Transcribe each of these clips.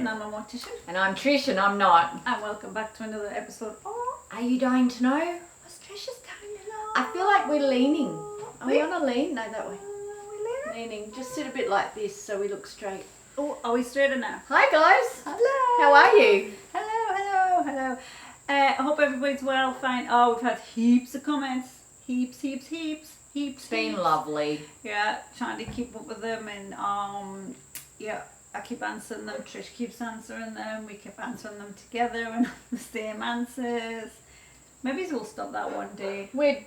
and I'm a mortician. And I'm Trish and I'm not. And welcome back to another episode. Oh, Are you dying to know? what's Trish's dying to know? I feel like we're leaning. Are we on a lean? No, that way. We're Leaning. Just sit a bit like this so we look straight. Oh, are we straighter now? Hi guys. Hello. How are you? Hello. I hope everybody's well, fine. Oh, we've had heaps of comments. Heaps. It's been lovely. Yeah, trying to keep up with them and yeah, I keep answering them. Trish keeps answering them. We keep answering them together and the same answers. Maybe we'll stop that one day. We're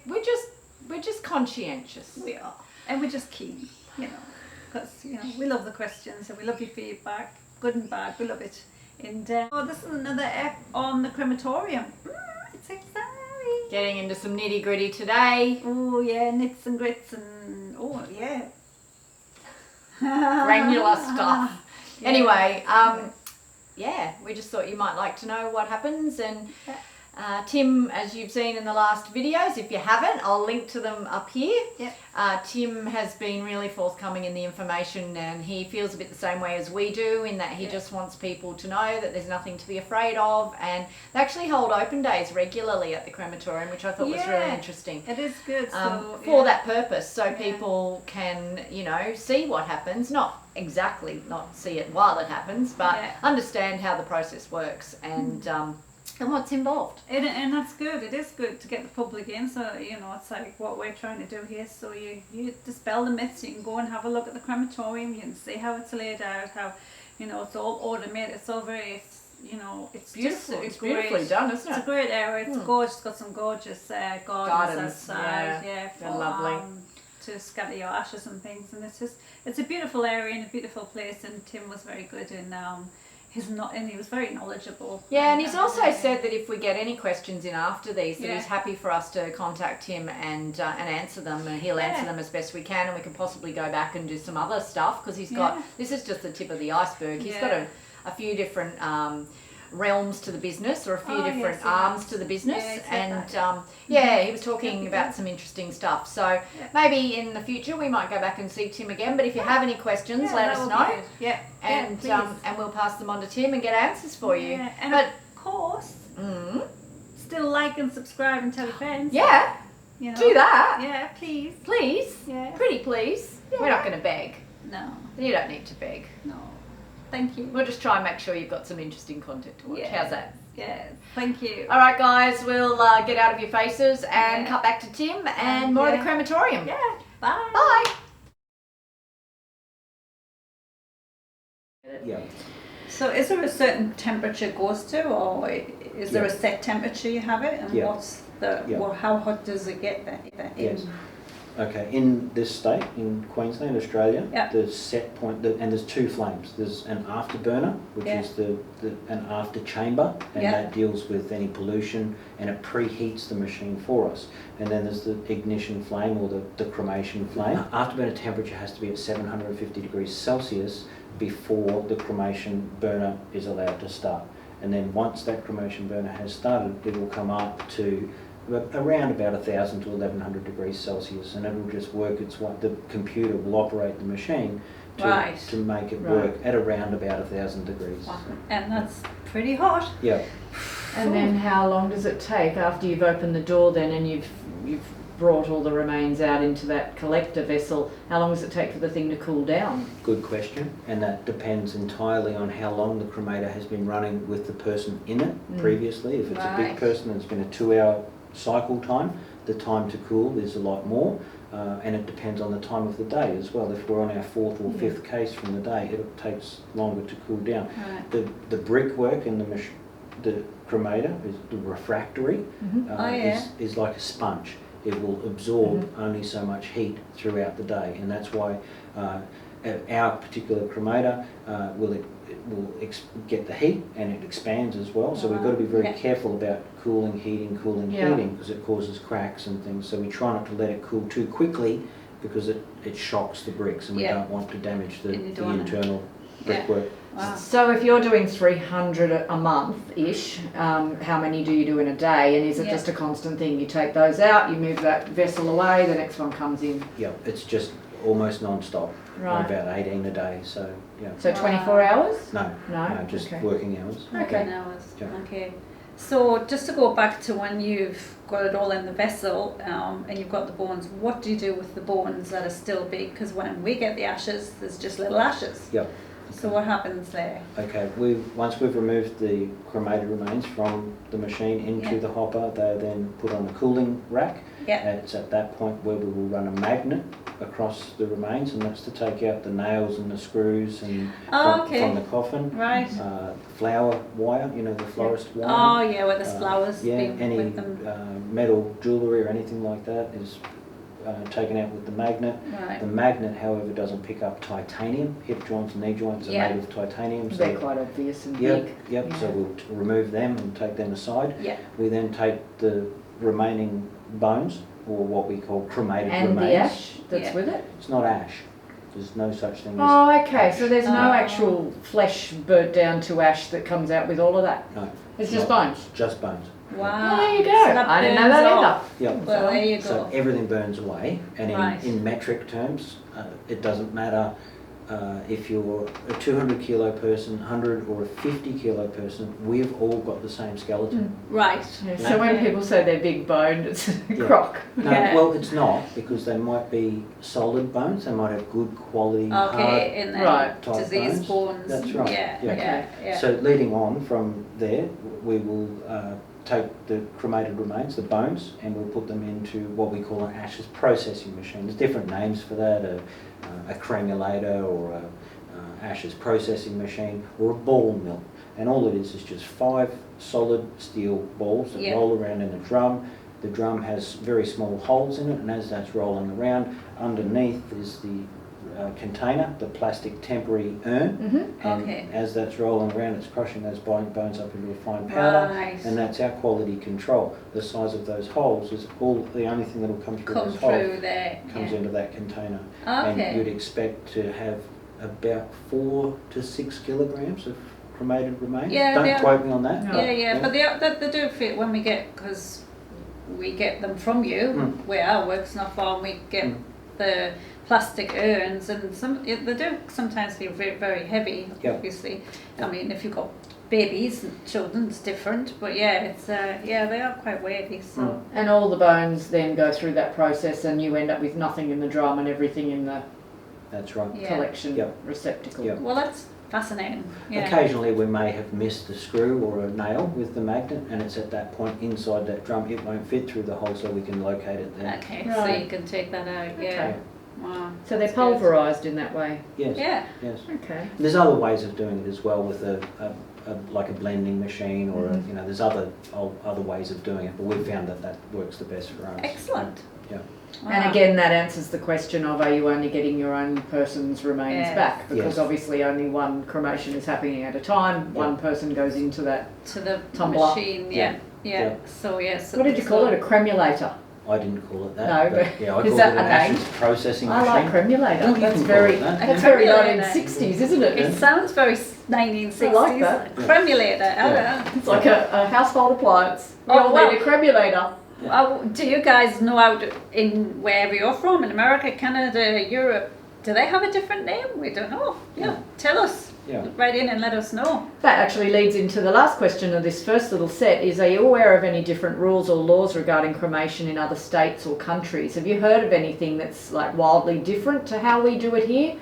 just conscientious. We are, and we're just keen, because we love the questions and we love your feedback, good and bad. We love it. And this is another app on the crematorium. It's exciting. Getting into some nitty gritty today. Oh yeah, nits and grits and oh yeah. Granular stuff. Yeah. Anyway, yeah, we just thought you might like to know what happens. And Tim, as you've seen in the last videos, if you haven't, I'll link to them up here. Yep. Tim has been really forthcoming in the information, and he feels a bit the same way as we do, in that he just wants people to know that there's nothing to be afraid of. And they actually hold open days regularly at the crematorium, which I thought was really interesting. It is good. For that purpose, so people can, see what happens, not see it while it happens, but understand how the process works and what's involved. And that's good. It is good to get the public in. So, it's like what we're trying to do here. So you dispel the myths. You can go and have a look at the crematorium. You can see how it's laid out, how, it's all automated. It's all very, it's beautiful. It's beautifully great. done, isn't it? It's a great area. It's gorgeous. It's got some gorgeous gardens outside. They're lovely. To scatter your ashes and things. And it's a beautiful area and a beautiful place. And Tim was very good in and he was very knowledgeable. Yeah, and he's also said that if we get any questions in after these, that he's happy for us to contact him and answer them, and he'll answer them as best we can, and we can possibly go back and do some other stuff, because he's got, this is just the tip of the iceberg. He's got a few different realms to the business, or a few different arms to the business, he was talking about some interesting stuff. So maybe in the future we might go back and see Tim again, but if you have any questions, let us know. And we'll pass them on to Tim and get answers for you. And of course, still like and subscribe and tell your friends. Yeah, do that. Yeah, please. Please. Yeah. Pretty please. Yeah. We're not going to beg. No. You don't need to beg. No. Thank you. We'll just try and make sure you've got some interesting content to watch. How's that? Yeah, thank you. All right, guys, we'll get out of your faces and cut back to Tim and more of the crematorium. Yeah, bye. Bye. Yeah. So is there a certain temperature it goes to, or is there a set temperature you have it? And what's how hot does it get there? Yes. Okay, in this state, in Queensland, Australia, the set point, and there's two flames. There's an afterburner, which is an after chamber, and that deals with any pollution, and it preheats the machine for us. And then there's the ignition flame, or the cremation flame. Afterburner temperature has to be at 750 degrees Celsius before the cremation burner is allowed to start. And then once that cremation burner has started, it will come up to around about 1,000 to 1,100 degrees Celsius, and it will just work its way. The computer will operate the machine to make it work at around about 1,000 degrees. Wow. And that's pretty hot. Yeah. And then how long does it take after you've opened the door then and you've brought all the remains out into that collector vessel? How long does it take for the thing to cool down? Good question, and that depends entirely on how long the cremator has been running with the person in it previously. If it's a big person, it's been a 2-hour cycle time. The time to cool is a lot more, and it depends on the time of the day as well. If we're on our 4th or 5th case from the day, it takes longer to cool down. The brickwork in the cremator, is the refractory, is like a sponge. It will absorb only so much heat throughout the day, and that's why our particular cremator will get the heat, and it expands as well. So we've got to be very careful about cooling, heating, because it causes cracks and things. So we try not to let it cool too quickly, because it shocks the bricks, and we don't want to damage the internal brickwork. Wow. So if you're doing 300 a month-ish, how many do you do in a day? And is it just a constant thing? You take those out, you move that vessel away, the next one comes in? Yeah, it's just almost non-stop, Right. about 18 a day. So yeah. So 24 hours? No, No? just Okay. working hours. Okay. 10 hours. Yeah. Okay. So just to go back to when you've got it all in the vessel and you've got the bones, what do you do with the bones that are still big? Because when we get the ashes, there's just little ashes. Yep. So what happens there? Okay, once we've removed the cremated remains from the machine into Yeah. the hopper, they're then put on the cooling rack. Yeah. It's at that point where we will run a magnet across the remains, and that's to take out the nails and the screws and Oh, okay. from the coffin. Right. Flower wire, the florist wire. Oh, yeah, where there's flowers being any with them. metal jewellery or anything like that is taken out with the magnet. Right. The magnet, however, doesn't pick up titanium. Hip joints and knee joints are Yeah. made of titanium. They're quite obvious and Yep, big. yep. So Yeah. we'll remove them and take them aside. Yeah. We then take the remaining bones, or what we call cremated And remains. the ash that's Yeah. with it? It's not ash. There's no such thing as Oh, okay. So there's no Oh. actual flesh burnt down to ash that comes out with all of that? no. It's just No. bones? Just bones. Wow. Oh, there you go. So that I didn't know burns that off. either. Yep. Well, there you go. So everything burns away, and Right. in metric terms, it doesn't matter if you're a 200 kilo person, 100 or a 50 kilo person, we've all got the same skeleton. Right. Yeah, so when people say they're big boned, it's a Yeah. crock. No, Yeah. well, it's not, because they might be solid bones, they might have good quality Okay, and then Right. Type disease bones. That's right. Yeah, Yeah. yeah, yeah. So leading on from there, we will take the cremated remains, the bones, and we'll put them into what we call an ashes processing machine. There's different names for that, a cremulator or a ashes processing machine or a ball mill. And all it is just 5 solid steel balls that Yeah. roll around in a drum. The drum has very small holes in it, and as that's rolling around, underneath is the container, the plastic temporary urn. Mm-hmm. And Okay. as that's rolling around, it's crushing those bones up into a fine powder, Right. and that's our quality control. The size of those holes is the only thing that will come through Come those holes through there. comes Yeah. into that container. And you'd Okay. expect to have about 4 to 6 kilograms of cremated remains. Yeah, Don't they're- quote me on that. No. but, Yeah, yeah, but they do fit when we get, because we get them from you, Mm. where our work's not far, and we get Mm. the plastic urns, and they do sometimes feel very, very heavy, Yeah. obviously. I mean, if you've got babies and children, it's different, but yeah, it's they are quite weighty, so. Mm. And all the bones then go through that process and you end up with nothing in the drum and everything in the That's right. Yeah. collection Yep. receptacle. Yep. Well, that's fascinating. Yeah. Occasionally we may have missed a screw or a nail with the magnet, and it's at that point inside that drum, it won't fit through the hole, so we can locate it there. Okay, so Right. you can take that out. Yeah. Okay. Wow. So they're that's good. pulverised in that way. Yes, Yeah. yes. Okay. There's other ways of doing it as well, with like a blending machine, or Mhm. there's other ways of doing it, but we've found that works the best for us. Excellent. Yeah. Wow. And again, that answers the question of, are you only getting your own person's remains Yes. back? Because Yes. obviously only one cremation is happening at a time. Yeah. One person goes into that. To the Tumbler. machine. Yeah. Yeah. Yeah. So yes. What did you call it? A cremulator? I didn't call it that. No, but yeah, I is called that it an a name? ashes processing I machine. like cremulator. Well, you That's can very, call it that. that's very Cremulator. 1960s, isn't it? It sounds very 1960s. I like that. Cremulator. I don't know. It's like a household appliance. We Oh, all well. need a cremulator. Oh, do you guys know how to, in wherever you're from, in America, Canada, Europe, do they have a different name? We don't know. Yeah. Yeah. Tell us. Yeah. Write in and let us know. That actually leads into the last question of this first little set is, are you aware of any different rules or laws regarding cremation in other states or countries? Have you heard of anything that's like wildly different to how we do it here?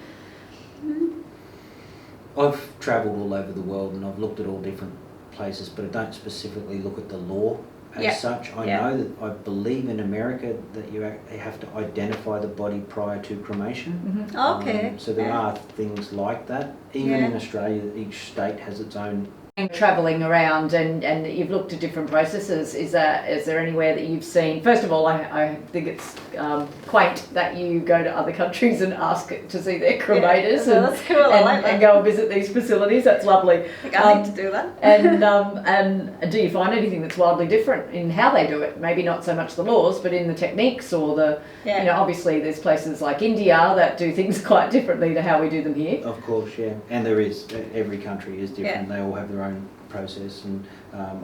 I've travelled all over the world, and I've looked at all different places, but I don't specifically look at the law as Yeah. such. I Yeah. know that I believe in America that you have to identify the body prior to cremation. Mm-hmm. Okay. So there Yeah. are things like that. Even Yeah. in Australia, each state has its own. Travelling around and you've looked at different processes, is there anywhere that you've seen? First of all, I think it's quaint that you go to other countries and ask to see their cremators Yeah, that's cool. I like that. and go and visit these facilities. That's lovely. I think I need to do that. And do you find anything that's wildly different in how they do it? Maybe not so much the laws, but in the techniques or the, Yeah. obviously there's places like India that do things quite differently to how we do them here. Of course, yeah. And there is, every country is different. They all have their own process, and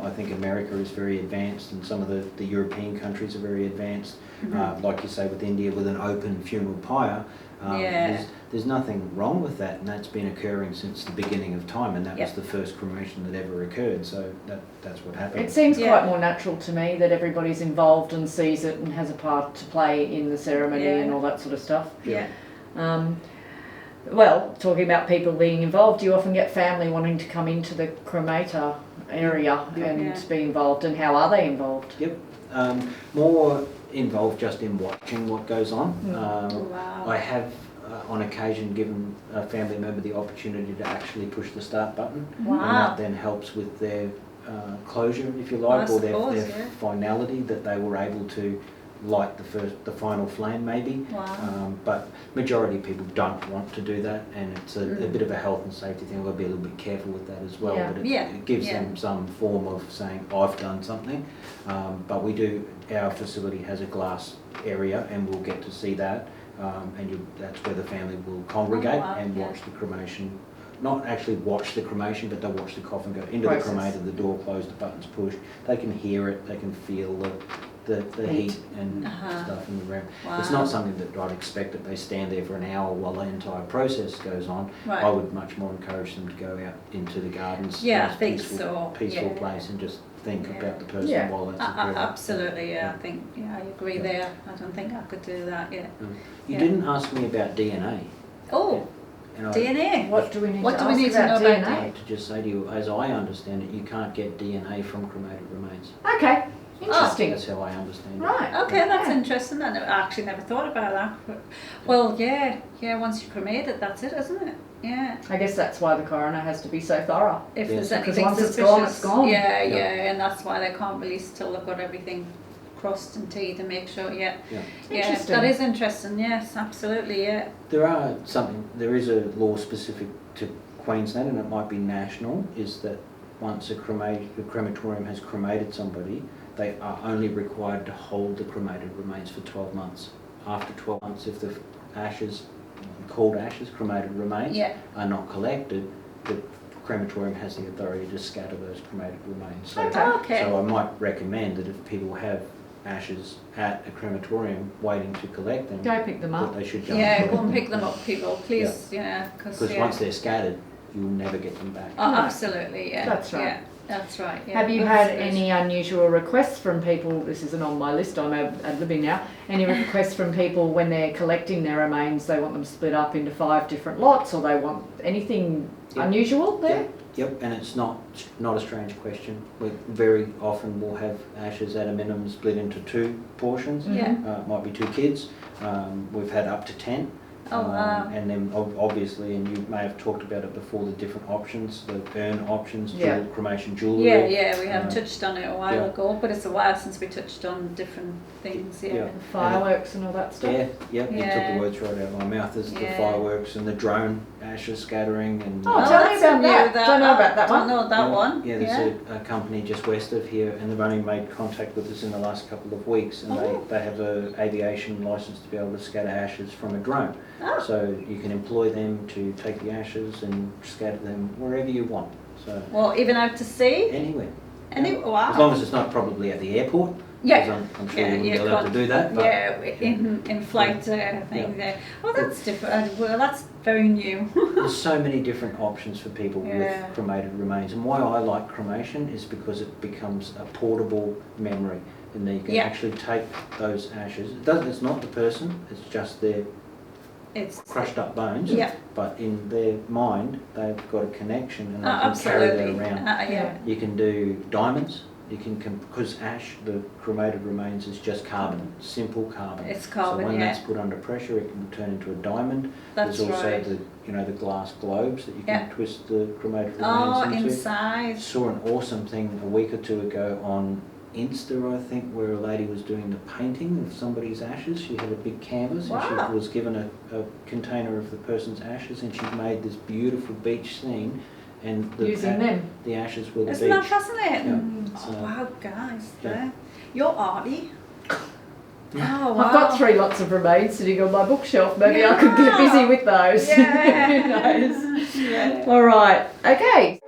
I think America is very advanced, and some of the European countries are very advanced. Like you say, with India, with an open funeral pyre, There's nothing wrong with that, and that's been occurring since the beginning of time, and that was the first cremation that ever occurred, so that's what happened. It seems quite more natural to me that everybody's involved and sees it and has a part to play in the ceremony and all that sort of stuff. Yeah. Well, talking about people being involved, do you often get family wanting to come into the cremator area and be involved, and how are they involved? Yep. More involved just in watching what goes on. Wow. I have on occasion given a family member the opportunity to actually push the start button. Wow. And that then helps with their closure, if you like, or their finality, that they were able to light the final flame maybe. Wow. But majority of people don't want to do that, and it's a bit of a health and safety thing. I've got to be a little bit careful with that as well. Yeah. But it gives them some form of saying, I've done something. But our facility has a glass area, and we'll get to see that. And that's where the family will congregate and watch the cremation. Not actually watch the cremation, but they'll watch the coffin go into the cremator, the door closed, the button's pushed. They can hear it, they can feel the heat and stuff in the room. Wow. It's not something that I'd expect that they stand there for an hour while the entire process goes on. Right. I would much more encourage them to go out into the gardens. Yeah, I think peaceful place, and just think about the person while that's occurring. Absolutely, I think, I agree there. I don't think I could do that, You didn't ask me about DNA. Oh, DNA. What do we need What to do we ask need to about know about DNA? I have to just say to you, as I understand it, you can't get DNA from cremated remains. Okay, interesting. That's how I understand it. Right. Okay, that's interesting. I actually never thought about that. But, well, once you cremate it, that's it, isn't it? Yeah. I guess that's why the coroner has to be so thorough. If Yes. there's Because anything once suspicious. it's gone, it's gone. Yeah, and that's why they can't release till they've got everything crossed and T to make sure. Yeah. Interesting. That is interesting. Yes, absolutely. Yeah. There is a law specific to Queensland, and it might be national, is that once a crematorium has cremated somebody, they are only required to hold the cremated remains for 12 months. After 12 months, if the ashes, called ashes, cremated remains, are not collected, the crematorium has the authority to scatter those cremated remains. So, so I might recommend that if people have ashes at a crematorium waiting to collect them, go pick them up. They should go Go and pick them up, people, please. Because once they're scattered, you'll never get them back. Oh, absolutely, yeah. That's right. Yeah, that's right. Yeah. Have you had any unusual requests from people? This isn't on my list, I'm ad-libbing now. Any requests from people when they're collecting their remains, they want them split up into 5 different lots, or they want anything unusual there? Yep, and it's not a strange question. We very often will have ashes at a minimum split into 2 portions. It might be 2 kids. We've had up to 10. Oh, wow. And then obviously, and you may have talked about it before, the different options, the urn options, cremation jewellery. Yeah, we have touched on it a while ago, but it's a while since we touched on different things. And fireworks and all that stuff. You took the words right out of my mouth. There's the fireworks and the drone ashes scattering. And tell me about that. Don't know about that one. Don't know that one. Yeah, there's a company just west of here, and they've only made contact with us in the last couple of weeks, and they have an aviation licence to be able to scatter ashes from a drone. So you can employ them to take the ashes and scatter them wherever you want. So even out to sea? Anywhere. Wow. As long as it's not probably at the airport. Yeah. I'm sure you wouldn't be allowed to do that. But in flight thing there. Oh, that's different. Well, that's very new. There's so many different options for people with cremated remains, and why I like cremation is because it becomes a portable memory, and then you can actually take those ashes. It's not the person; it's just their crushed up bones. But in their mind, they've got a connection, and they can carry that around. You can do diamonds. You can, because ash, the cremated remains, is just carbon, simple carbon. It's carbon, so when that's put under pressure, it can turn into a diamond. That's There's also right. the glass globes that you can twist the cremated remains into. Inside. Saw an awesome thing a week or 2 ago on Insta, I think, where a lady was doing the painting of somebody's ashes. She had a big canvas and she was given a container of the person's ashes, and she made this beautiful beach scene. And the ashes were the beach. Isn't that fascinating? Yeah. Oh, wow, guys. You're arty. Oh, wow. I've got 3 lots of remains sitting on my bookshelf. Maybe I could get busy with those. Yeah. Who knows? All right. Okay.